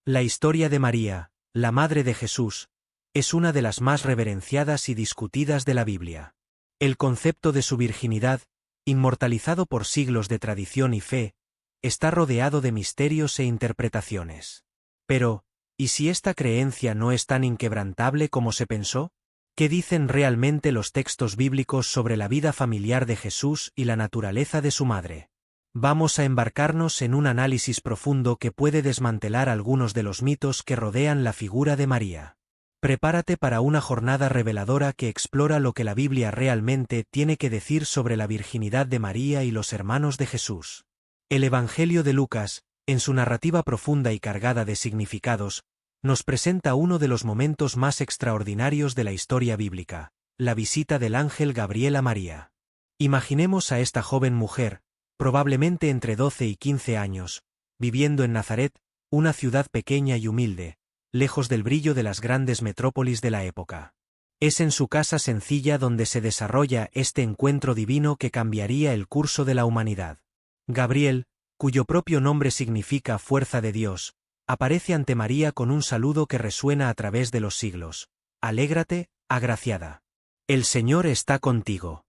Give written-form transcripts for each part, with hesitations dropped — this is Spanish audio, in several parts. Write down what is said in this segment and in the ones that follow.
La historia de María, la Madre de Jesús, es una de las más reverenciadas y discutidas de la Biblia. El concepto de su virginidad, inmortalizado por siglos de tradición y fe, está rodeado de misterios e interpretaciones. Pero, ¿y si esta creencia no es tan inquebrantable como se pensó? ¿Qué dicen realmente los textos bíblicos sobre la vida familiar de Jesús y la naturaleza de su madre? Vamos a embarcarnos en un análisis profundo que puede desmantelar algunos de los mitos que rodean la figura de María. Prepárate para una jornada reveladora que explora lo que la Biblia realmente tiene que decir sobre la virginidad de María y los hermanos de Jesús. El Evangelio de Lucas, en su narrativa profunda y cargada de significados, nos presenta uno de los momentos más extraordinarios de la historia bíblica, la visita del ángel Gabriel a María. Imaginemos a esta joven mujer, probablemente entre 12 y 15 años, viviendo en Nazaret, una ciudad pequeña y humilde, lejos del brillo de las grandes metrópolis de la época. Es en su casa sencilla donde se desarrolla este encuentro divino que cambiaría el curso de la humanidad. Gabriel, cuyo propio nombre significa fuerza de Dios, aparece ante María con un saludo que resuena a través de los siglos. Alégrate, agraciada. El Señor está contigo.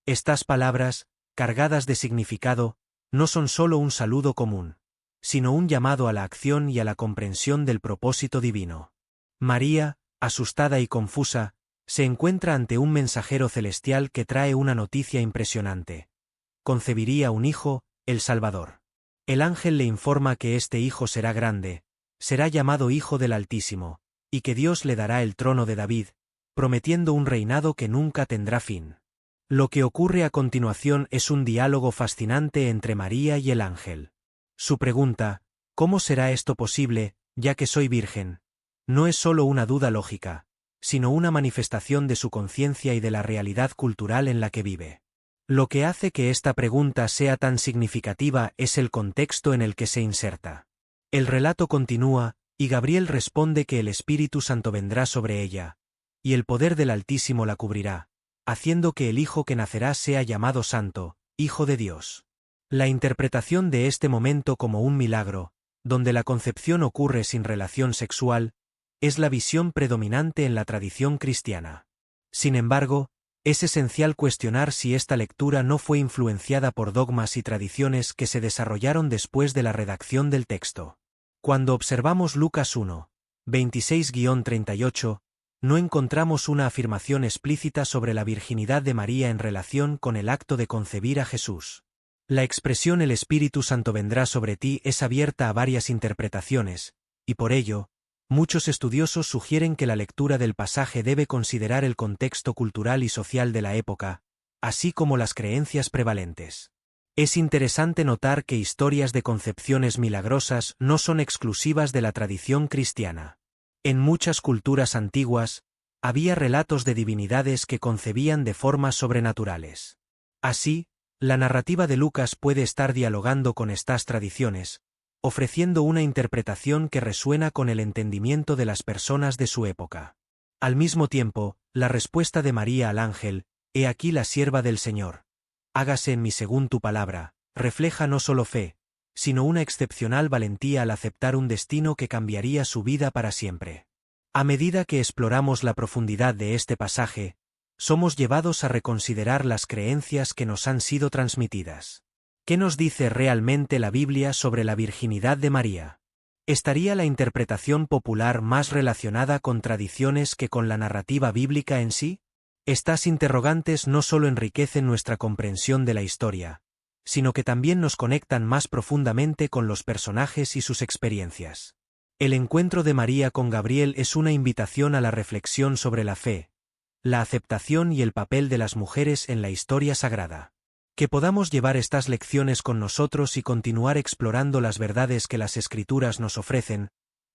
Estas palabras, cargadas de significado, no son solo un saludo común, sino un llamado a la acción y a la comprensión del propósito divino. María, asustada y confusa, se encuentra ante un mensajero celestial que trae una noticia impresionante. Concebiría un hijo, el Salvador. El ángel le informa que este hijo será grande, será llamado Hijo del Altísimo, y que Dios le dará el trono de David, prometiendo un reinado que nunca tendrá fin. Lo que ocurre a continuación es un diálogo fascinante entre María y el ángel. Su pregunta, ¿cómo será esto posible, ya que soy virgen?, no es solo una duda lógica, sino una manifestación de su conciencia y de la realidad cultural en la que vive. Lo que hace que esta pregunta sea tan significativa es el contexto en el que se inserta. El relato continúa, y Gabriel responde que el Espíritu Santo vendrá sobre ella, y el poder del Altísimo la cubrirá, haciendo que el hijo que nacerá sea llamado Santo, Hijo de Dios. La interpretación de este momento como un milagro, donde la concepción ocurre sin relación sexual, es la visión predominante en la tradición cristiana. Sin embargo, es esencial cuestionar si esta lectura no fue influenciada por dogmas y tradiciones que se desarrollaron después de la redacción del texto. Cuando observamos Lucas 1, 26-38, no encontramos una afirmación explícita sobre la virginidad de María en relación con el acto de concebir a Jesús. La expresión el Espíritu Santo vendrá sobre ti es abierta a varias interpretaciones, y por ello, muchos estudiosos sugieren que la lectura del pasaje debe considerar el contexto cultural y social de la época, así como las creencias prevalentes. Es interesante notar que historias de concepciones milagrosas no son exclusivas de la tradición cristiana. En muchas culturas antiguas, había relatos de divinidades que concebían de formas sobrenaturales. Así, la narrativa de Lucas puede estar dialogando con estas tradiciones, ofreciendo una interpretación que resuena con el entendimiento de las personas de su época. Al mismo tiempo, la respuesta de María al ángel, «He aquí la sierva del Señor. Hágase en mí según tu palabra», refleja no solo fe, sino una excepcional valentía al aceptar un destino que cambiaría su vida para siempre. A medida que exploramos la profundidad de este pasaje, somos llevados a reconsiderar las creencias que nos han sido transmitidas. ¿Qué nos dice realmente la Biblia sobre la virginidad de María? ¿Estaría la interpretación popular más relacionada con tradiciones que con la narrativa bíblica en sí? Estas interrogantes no solo enriquecen nuestra comprensión de la historia, sino que también nos conectan más profundamente con los personajes y sus experiencias. El encuentro de María con Gabriel es una invitación a la reflexión sobre la fe, la aceptación y el papel de las mujeres en la historia sagrada. Que podamos llevar estas lecciones con nosotros y continuar explorando las verdades que las Escrituras nos ofrecen,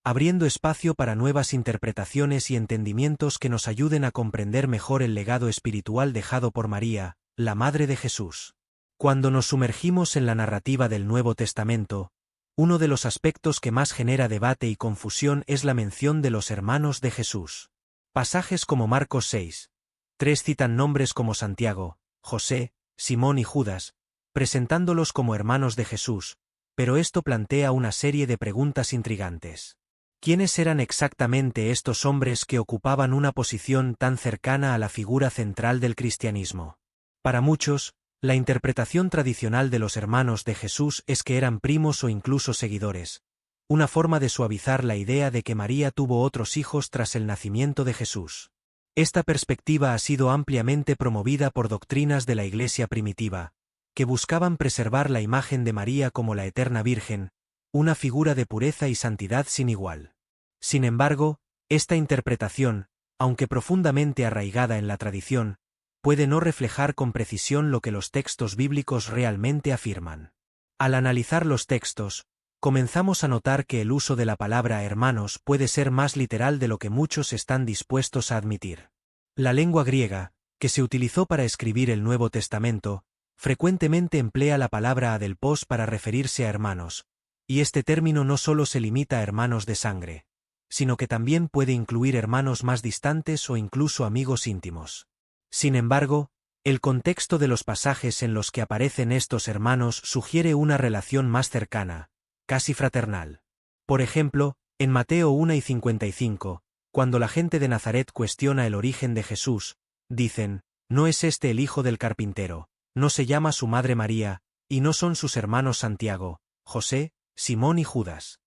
abriendo espacio para nuevas interpretaciones y entendimientos que nos ayuden a comprender mejor el legado espiritual dejado por María, la Madre de Jesús. Cuando nos sumergimos en la narrativa del Nuevo Testamento, uno de los aspectos que más genera debate y confusión es la mención de los hermanos de Jesús. Pasajes como Marcos 6:3 citan nombres como Santiago, José, Simón y Judas, presentándolos como hermanos de Jesús, pero esto plantea una serie de preguntas intrigantes. ¿Quiénes eran exactamente estos hombres que ocupaban una posición tan cercana a la figura central del cristianismo? Para muchos, la interpretación tradicional de los hermanos de Jesús es que eran primos o incluso seguidores, una forma de suavizar la idea de que María tuvo otros hijos tras el nacimiento de Jesús. Esta perspectiva ha sido ampliamente promovida por doctrinas de la Iglesia primitiva, que buscaban preservar la imagen de María como la eterna Virgen, una figura de pureza y santidad sin igual. Sin embargo, esta interpretación, aunque profundamente arraigada en la tradición, puede no reflejar con precisión lo que los textos bíblicos realmente afirman. Al analizar los textos, comenzamos a notar que el uso de la palabra hermanos puede ser más literal de lo que muchos están dispuestos a admitir. La lengua griega, que se utilizó para escribir el Nuevo Testamento, frecuentemente emplea la palabra adelpos para referirse a hermanos, y este término no solo se limita a hermanos de sangre, sino que también puede incluir hermanos más distantes o incluso amigos íntimos. Sin embargo, el contexto de los pasajes en los que aparecen estos hermanos sugiere una relación más cercana, casi fraternal. Por ejemplo, en Mateo 1:55, cuando la gente de Nazaret cuestiona el origen de Jesús, dicen: ¿no es este el hijo del carpintero? ¿No se llama su madre María, y no son sus hermanos Santiago, José, Simón y Judas?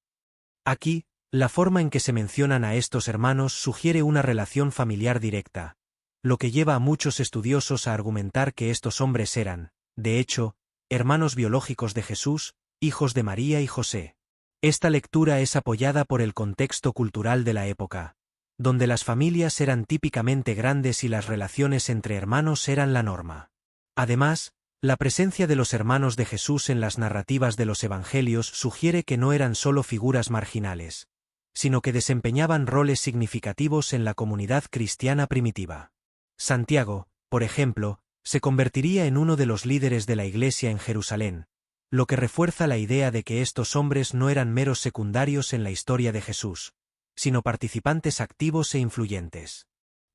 Aquí, la forma en que se mencionan a estos hermanos sugiere una relación familiar directa, lo que lleva a muchos estudiosos a argumentar que estos hombres eran, de hecho, hermanos biológicos de Jesús, hijos de María y José. Esta lectura es apoyada por el contexto cultural de la época, donde las familias eran típicamente grandes y las relaciones entre hermanos eran la norma. Además, la presencia de los hermanos de Jesús en las narrativas de los evangelios sugiere que no eran solo figuras marginales, sino que desempeñaban roles significativos en la comunidad cristiana primitiva. Santiago, por ejemplo, se convertiría en uno de los líderes de la Iglesia en Jerusalén, lo que refuerza la idea de que estos hombres no eran meros secundarios en la historia de Jesús, sino participantes activos e influyentes.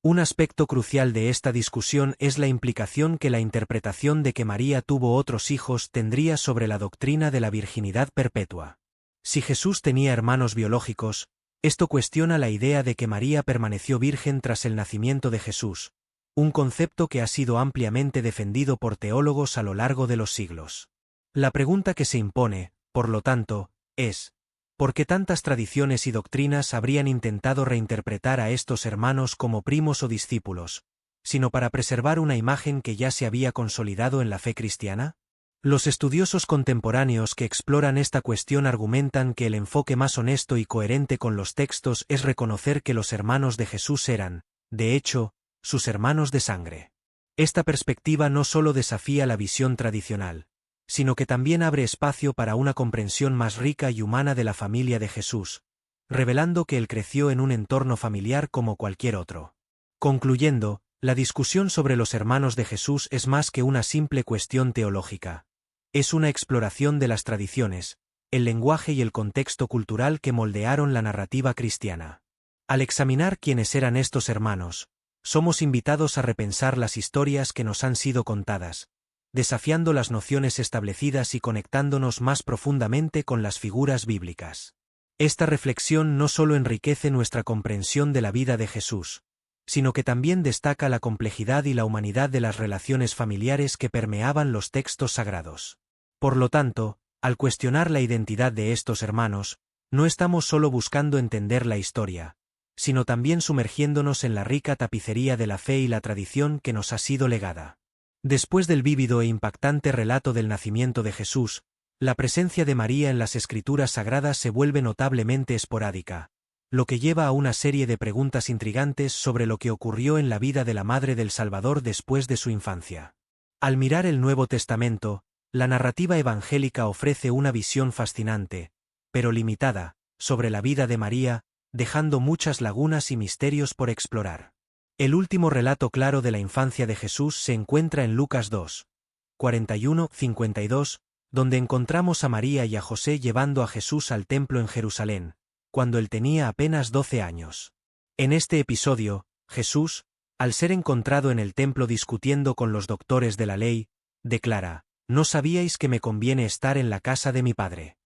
Un aspecto crucial de esta discusión es la implicación que la interpretación de que María tuvo otros hijos tendría sobre la doctrina de la virginidad perpetua. Si Jesús tenía hermanos biológicos, esto cuestiona la idea de que María permaneció virgen tras el nacimiento de Jesús, un concepto que ha sido ampliamente defendido por teólogos a lo largo de los siglos. La pregunta que se impone, por lo tanto, es: ¿por qué tantas tradiciones y doctrinas habrían intentado reinterpretar a estos hermanos como primos o discípulos, sino para preservar una imagen que ya se había consolidado en la fe cristiana? Los estudiosos contemporáneos que exploran esta cuestión argumentan que el enfoque más honesto y coherente con los textos es reconocer que los hermanos de Jesús eran, de hecho, sus hermanos de sangre. Esta perspectiva no solo desafía la visión tradicional, sino que también abre espacio para una comprensión más rica y humana de la familia de Jesús, revelando que él creció en un entorno familiar como cualquier otro. Concluyendo, la discusión sobre los hermanos de Jesús es más que una simple cuestión teológica. Es una exploración de las tradiciones, el lenguaje y el contexto cultural que moldearon la narrativa cristiana. Al examinar quiénes eran estos hermanos, somos invitados a repensar las historias que nos han sido contadas, desafiando las nociones establecidas y conectándonos más profundamente con las figuras bíblicas. Esta reflexión no solo enriquece nuestra comprensión de la vida de Jesús, sino que también destaca la complejidad y la humanidad de las relaciones familiares que permeaban los textos sagrados. Por lo tanto, al cuestionar la identidad de estos hermanos, no estamos solo buscando entender la historia, sino también sumergiéndonos en la rica tapicería de la fe y la tradición que nos ha sido legada. Después del vívido e impactante relato del nacimiento de Jesús, la presencia de María en las Escrituras sagradas se vuelve notablemente esporádica, lo que lleva a una serie de preguntas intrigantes sobre lo que ocurrió en la vida de la Madre del Salvador después de su infancia. Al mirar el Nuevo Testamento, la narrativa evangélica ofrece una visión fascinante, pero limitada, sobre la vida de María, dejando muchas lagunas y misterios por explorar. El último relato claro de la infancia de Jesús se encuentra en Lucas 2, 41-52, donde encontramos a María y a José llevando a Jesús al templo en Jerusalén, cuando él tenía apenas 12 años. En este episodio, Jesús, al ser encontrado en el templo discutiendo con los doctores de la ley, declara: «¿No sabíais que me conviene estar en la casa de mi Padre?».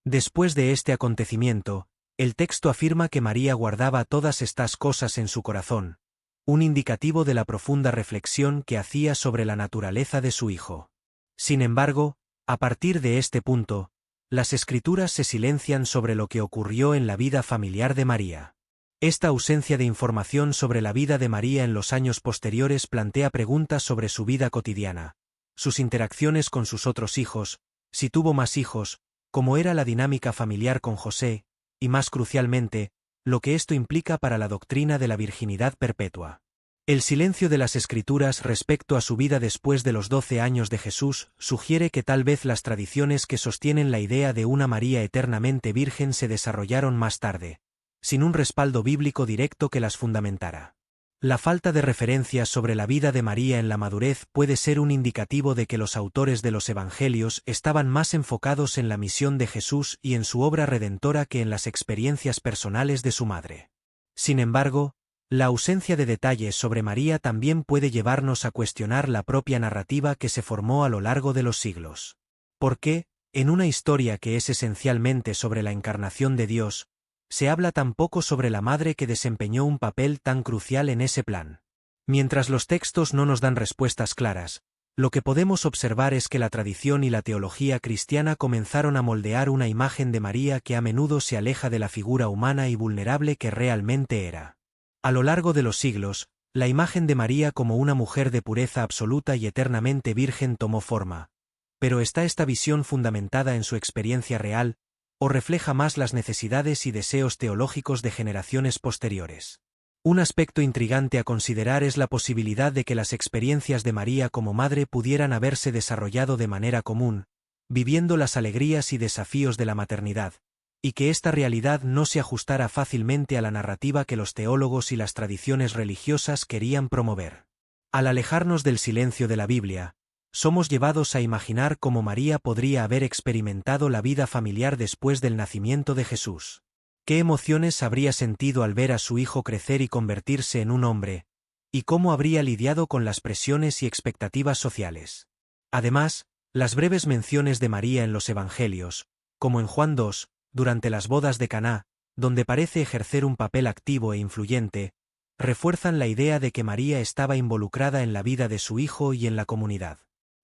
Después de este acontecimiento, el texto afirma que María guardaba todas estas cosas en su corazón, un indicativo de la profunda reflexión que hacía sobre la naturaleza de su hijo. Sin embargo, a partir de este punto, las Escrituras se silencian sobre lo que ocurrió en la vida familiar de María. Esta ausencia de información sobre la vida de María en los años posteriores plantea preguntas sobre su vida cotidiana, sus interacciones con sus otros hijos, si tuvo más hijos, cómo era la dinámica familiar con José, y más crucialmente, lo que esto implica para la doctrina de la virginidad perpetua. El silencio de las Escrituras respecto a su vida después de los 12 años de Jesús sugiere que tal vez las tradiciones que sostienen la idea de una María eternamente virgen se desarrollaron más tarde, sin un respaldo bíblico directo que las fundamentara. La falta de referencias sobre la vida de María en la madurez puede ser un indicativo de que los autores de los Evangelios estaban más enfocados en la misión de Jesús y en su obra redentora que en las experiencias personales de su madre. Sin embargo, la ausencia de detalles sobre María también puede llevarnos a cuestionar la propia narrativa que se formó a lo largo de los siglos. ¿Por qué, en una historia que es esencialmente sobre la encarnación de Dios, se habla tan poco sobre la madre que desempeñó un papel tan crucial en ese plan? Mientras los textos no nos dan respuestas claras, lo que podemos observar es que la tradición y la teología cristiana comenzaron a moldear una imagen de María que a menudo se aleja de la figura humana y vulnerable que realmente era. A lo largo de los siglos, la imagen de María como una mujer de pureza absoluta y eternamente virgen tomó forma. Pero ¿está esta visión fundamentada en su experiencia real, o refleja más las necesidades y deseos teológicos de generaciones posteriores? Un aspecto intrigante a considerar es la posibilidad de que las experiencias de María como madre pudieran haberse desarrollado de manera común, viviendo las alegrías y desafíos de la maternidad, y que esta realidad no se ajustara fácilmente a la narrativa que los teólogos y las tradiciones religiosas querían promover. Al alejarnos del silencio de la Biblia, somos llevados a imaginar cómo María podría haber experimentado la vida familiar después del nacimiento de Jesús. ¿Qué emociones habría sentido al ver a su hijo crecer y convertirse en un hombre? ¿Y cómo habría lidiado con las presiones y expectativas sociales? Además, las breves menciones de María en los Evangelios, como en Juan 2, durante las bodas de Caná, donde parece ejercer un papel activo e influyente, refuerzan la idea de que María estaba involucrada en la vida de su hijo y en la comunidad.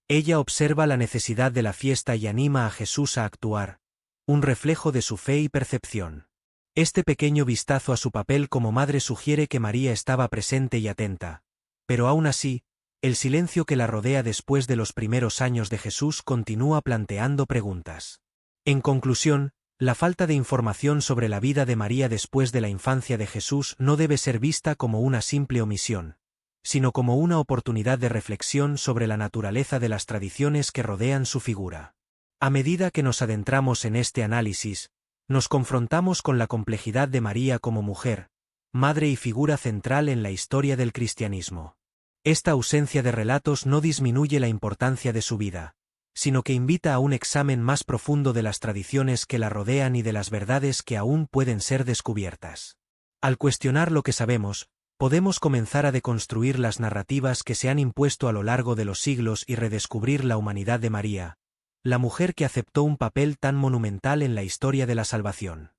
Ella observa la necesidad de la fiesta y anima a Jesús a actuar, un reflejo de su fe y percepción. Este pequeño vistazo a su papel como madre sugiere que María estaba presente y atenta, pero aún así, el silencio que la rodea después de los primeros años de Jesús continúa planteando preguntas. En conclusión, la falta de información sobre la vida de María después de la infancia de Jesús no debe ser vista como una simple omisión, sino como una oportunidad de reflexión sobre la naturaleza de las tradiciones que rodean su figura. A medida que nos adentramos en este análisis, nos confrontamos con la complejidad de María como mujer, madre y figura central en la historia del cristianismo. Esta ausencia de relatos no disminuye la importancia de su vida, sino que invita a un examen más profundo de las tradiciones que la rodean y de las verdades que aún pueden ser descubiertas. Al cuestionar lo que sabemos, podemos comenzar a deconstruir las narrativas que se han impuesto a lo largo de los siglos y redescubrir la humanidad de María, la mujer que aceptó un papel tan monumental en la historia de la salvación.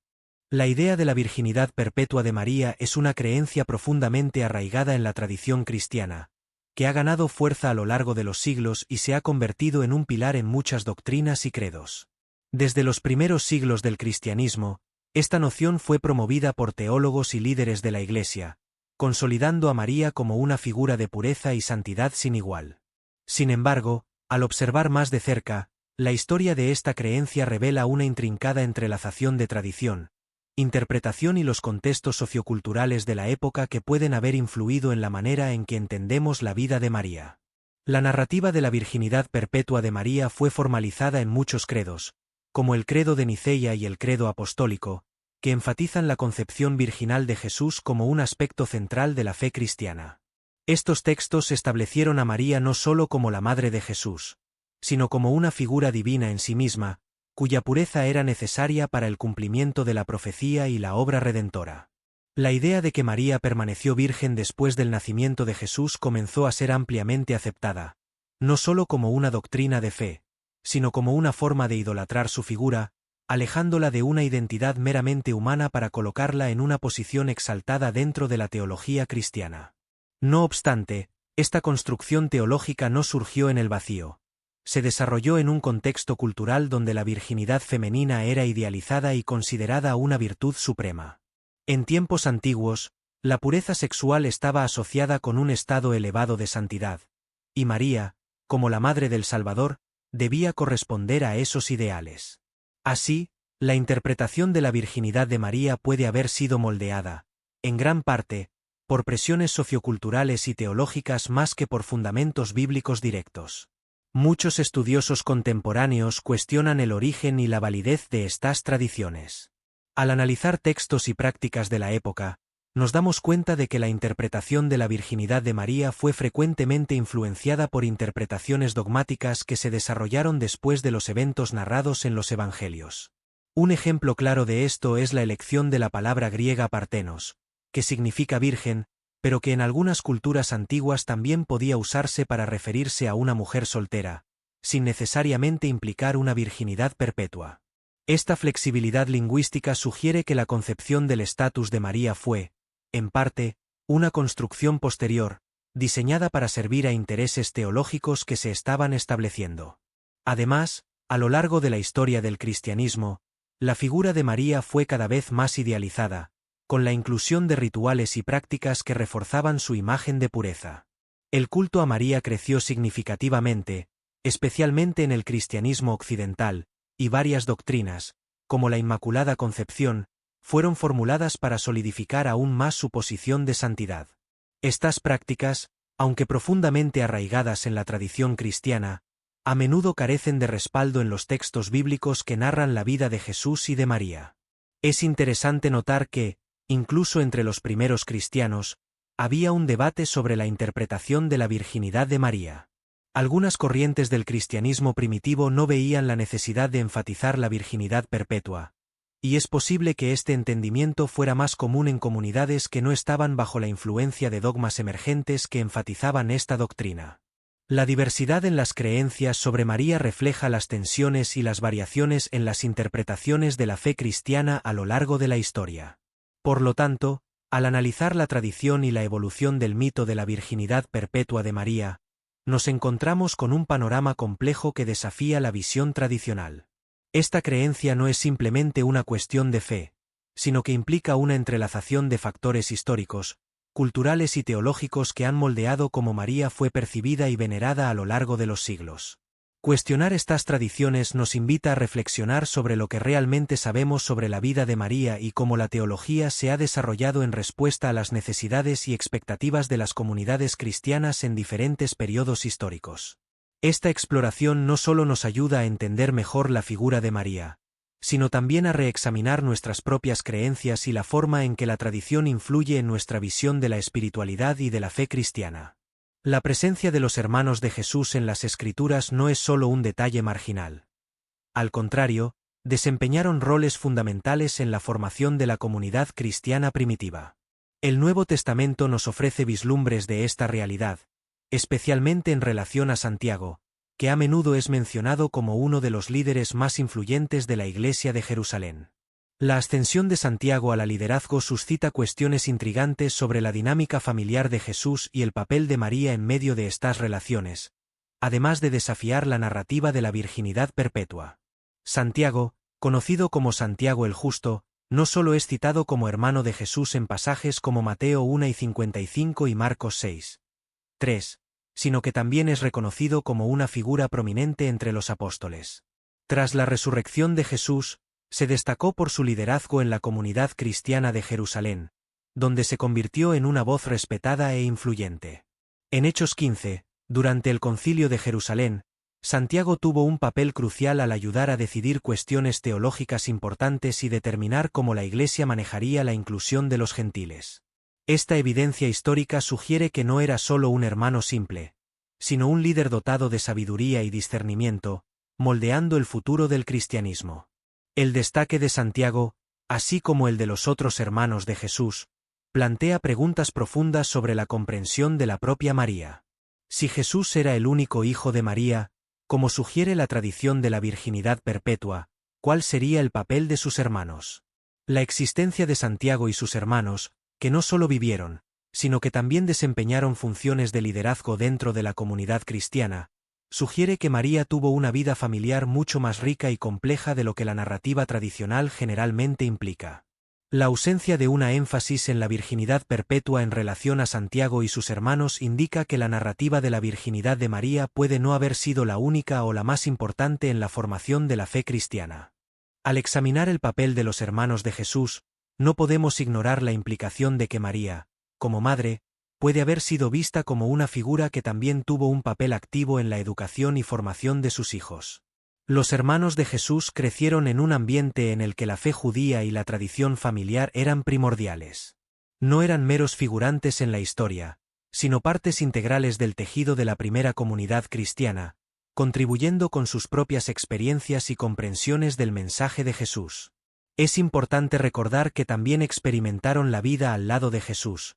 La idea de la virginidad perpetua de María es una creencia profundamente arraigada en la tradición cristiana, que ha ganado fuerza a lo largo de los siglos y se ha convertido en un pilar en muchas doctrinas y credos. Desde los primeros siglos del cristianismo, esta noción fue promovida por teólogos y líderes de la Iglesia, consolidando a María como una figura de pureza y santidad sin igual. Sin embargo, al observar más de cerca, la historia de esta creencia revela una intrincada entrelazación de tradición, interpretación y los contextos socioculturales de la época que pueden haber influido en la manera en que entendemos la vida de María. La narrativa de la virginidad perpetua de María fue formalizada en muchos credos, como el credo de Nicea y el credo apostólico, que enfatizan la concepción virginal de Jesús como un aspecto central de la fe cristiana. Estos textos establecieron a María no solo como la madre de Jesús, sino como una figura divina en sí misma, cuya pureza era necesaria para el cumplimiento de la profecía y la obra redentora. La idea de que María permaneció virgen después del nacimiento de Jesús comenzó a ser ampliamente aceptada, no solo como una doctrina de fe, sino como una forma de idolatrar su figura, alejándola de una identidad meramente humana para colocarla en una posición exaltada dentro de la teología cristiana. No obstante, esta construcción teológica no surgió en el vacío. Se desarrolló en un contexto cultural donde la virginidad femenina era idealizada y considerada una virtud suprema. En tiempos antiguos, la pureza sexual estaba asociada con un estado elevado de santidad, y María, como la Madre del Salvador, debía corresponder a esos ideales. Así, la interpretación de la virginidad de María puede haber sido moldeada, en gran parte, por presiones socioculturales y teológicas más que por fundamentos bíblicos directos. Muchos estudiosos contemporáneos cuestionan el origen y la validez de estas tradiciones. Al analizar textos y prácticas de la época, nos damos cuenta de que la interpretación de la virginidad de María fue frecuentemente influenciada por interpretaciones dogmáticas que se desarrollaron después de los eventos narrados en los Evangelios. Un ejemplo claro de esto es la elección de la palabra griega partenos, que significa virgen, pero que en algunas culturas antiguas también podía usarse para referirse a una mujer soltera, sin necesariamente implicar una virginidad perpetua. Esta flexibilidad lingüística sugiere que la concepción del estatus de María fue, en parte, una construcción posterior, diseñada para servir a intereses teológicos que se estaban estableciendo. Además, a lo largo de la historia del cristianismo, la figura de María fue cada vez más idealizada, con la inclusión de rituales y prácticas que reforzaban su imagen de pureza. El culto a María creció significativamente, especialmente en el cristianismo occidental, y varias doctrinas, como la Inmaculada Concepción, fueron formuladas para solidificar aún más su posición de santidad. Estas prácticas, aunque profundamente arraigadas en la tradición cristiana, a menudo carecen de respaldo en los textos bíblicos que narran la vida de Jesús y de María. Es interesante notar que, incluso entre los primeros cristianos, había un debate sobre la interpretación de la virginidad de María. Algunas corrientes del cristianismo primitivo no veían la necesidad de enfatizar la virginidad perpetua, y es posible que este entendimiento fuera más común en comunidades que no estaban bajo la influencia de dogmas emergentes que enfatizaban esta doctrina. La diversidad en las creencias sobre María refleja las tensiones y las variaciones en las interpretaciones de la fe cristiana a lo largo de la historia. Por lo tanto, al analizar la tradición y la evolución del mito de la virginidad perpetua de María, nos encontramos con un panorama complejo que desafía la visión tradicional. Esta creencia no es simplemente una cuestión de fe, sino que implica una entrelazación de factores históricos, culturales y teológicos que han moldeado cómo María fue percibida y venerada a lo largo de los siglos. Cuestionar estas tradiciones nos invita a reflexionar sobre lo que realmente sabemos sobre la vida de María y cómo la teología se ha desarrollado en respuesta a las necesidades y expectativas de las comunidades cristianas en diferentes periodos históricos. Esta exploración no solo nos ayuda a entender mejor la figura de María, sino también a reexaminar nuestras propias creencias y la forma en que la tradición influye en nuestra visión de la espiritualidad y de la fe cristiana. La presencia de los hermanos de Jesús en las Escrituras no es solo un detalle marginal. Al contrario, desempeñaron roles fundamentales en la formación de la comunidad cristiana primitiva. El Nuevo Testamento nos ofrece vislumbres de esta realidad, especialmente en relación a Santiago, que a menudo es mencionado como uno de los líderes más influyentes de la Iglesia de Jerusalén. La ascensión de Santiago al liderazgo suscita cuestiones intrigantes sobre la dinámica familiar de Jesús y el papel de María en medio de estas relaciones, además de desafiar la narrativa de la virginidad perpetua. Santiago, conocido como Santiago el Justo, no solo es citado como hermano de Jesús en pasajes como Mateo 1:55 y Marcos 6:3, sino que también es reconocido como una figura prominente entre los apóstoles. Tras la resurrección de Jesús, se destacó por su liderazgo en la comunidad cristiana de Jerusalén, donde se convirtió en una voz respetada e influyente. En Hechos 15, durante el Concilio de Jerusalén, Santiago tuvo un papel crucial al ayudar a decidir cuestiones teológicas importantes y determinar cómo la Iglesia manejaría la inclusión de los gentiles. Esta evidencia histórica sugiere que no era solo un hermano simple, sino un líder dotado de sabiduría y discernimiento, moldeando el futuro del cristianismo. El destaque de Santiago, así como el de los otros hermanos de Jesús, plantea preguntas profundas sobre la comprensión de la propia María. Si Jesús era el único hijo de María, como sugiere la tradición de la virginidad perpetua, ¿cuál sería el papel de sus hermanos? La existencia de Santiago y sus hermanos, que no solo vivieron, sino que también desempeñaron funciones de liderazgo dentro de la comunidad cristiana, sugiere que María tuvo una vida familiar mucho más rica y compleja de lo que la narrativa tradicional generalmente implica. La ausencia de una énfasis en la virginidad perpetua en relación a Santiago y sus hermanos indica que la narrativa de la virginidad de María puede no haber sido la única o la más importante en la formación de la fe cristiana. Al examinar el papel de los hermanos de Jesús, no podemos ignorar la implicación de que María, como madre, puede haber sido vista como una figura que también tuvo un papel activo en la educación y formación de sus hijos. Los hermanos de Jesús crecieron en un ambiente en el que la fe judía y la tradición familiar eran primordiales. No eran meros figurantes en la historia, sino partes integrales del tejido de la primera comunidad cristiana, contribuyendo con sus propias experiencias y comprensiones del mensaje de Jesús. Es importante recordar que también experimentaron la vida al lado de Jesús,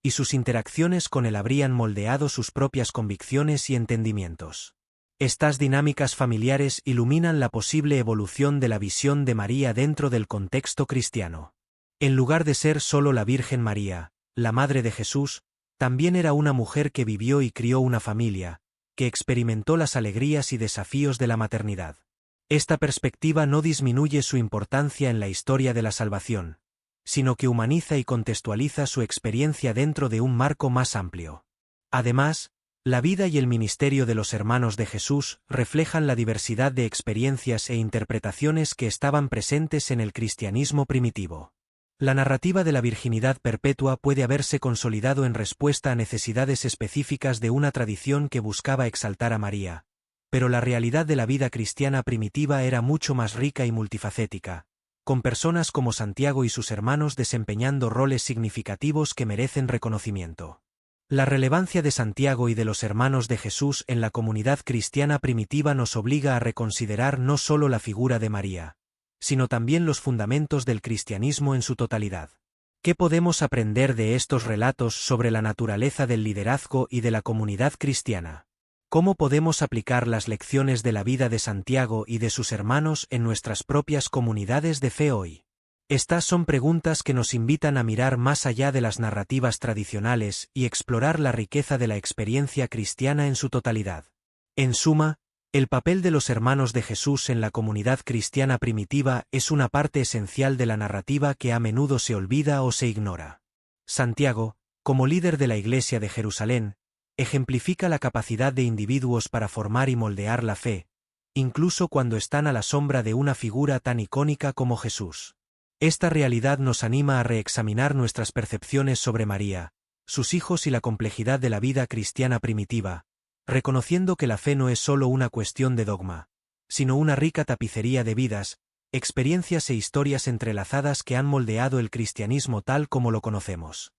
y sus interacciones con él habrían moldeado sus propias convicciones y entendimientos. Estas dinámicas familiares iluminan la posible evolución de la visión de María dentro del contexto cristiano. En lugar de ser solo la Virgen María, la Madre de Jesús, también era una mujer que vivió y crió una familia, que experimentó las alegrías y desafíos de la maternidad. Esta perspectiva no disminuye su importancia en la historia de la salvación, sino que humaniza y contextualiza su experiencia dentro de un marco más amplio. Además, la vida y el ministerio de los hermanos de Jesús reflejan la diversidad de experiencias e interpretaciones que estaban presentes en el cristianismo primitivo. La narrativa de la virginidad perpetua puede haberse consolidado en respuesta a necesidades específicas de una tradición que buscaba exaltar a María, pero la realidad de la vida cristiana primitiva era mucho más rica y multifacética, con personas como Santiago y sus hermanos desempeñando roles significativos que merecen reconocimiento. La relevancia de Santiago y de los hermanos de Jesús en la comunidad cristiana primitiva nos obliga a reconsiderar no solo la figura de María, sino también los fundamentos del cristianismo en su totalidad. ¿Qué podemos aprender de estos relatos sobre la naturaleza del liderazgo y de la comunidad cristiana? ¿Cómo podemos aplicar las lecciones de la vida de Santiago y de sus hermanos en nuestras propias comunidades de fe hoy? Estas son preguntas que nos invitan a mirar más allá de las narrativas tradicionales y explorar la riqueza de la experiencia cristiana en su totalidad. En suma, el papel de los hermanos de Jesús en la comunidad cristiana primitiva es una parte esencial de la narrativa que a menudo se olvida o se ignora. Santiago, como líder de la Iglesia de Jerusalén, ejemplifica la capacidad de individuos para formar y moldear la fe, incluso cuando están a la sombra de una figura tan icónica como Jesús. Esta realidad nos anima a reexaminar nuestras percepciones sobre María, sus hijos y la complejidad de la vida cristiana primitiva, reconociendo que la fe no es solo una cuestión de dogma, sino una rica tapicería de vidas, experiencias e historias entrelazadas que han moldeado el cristianismo tal como lo conocemos.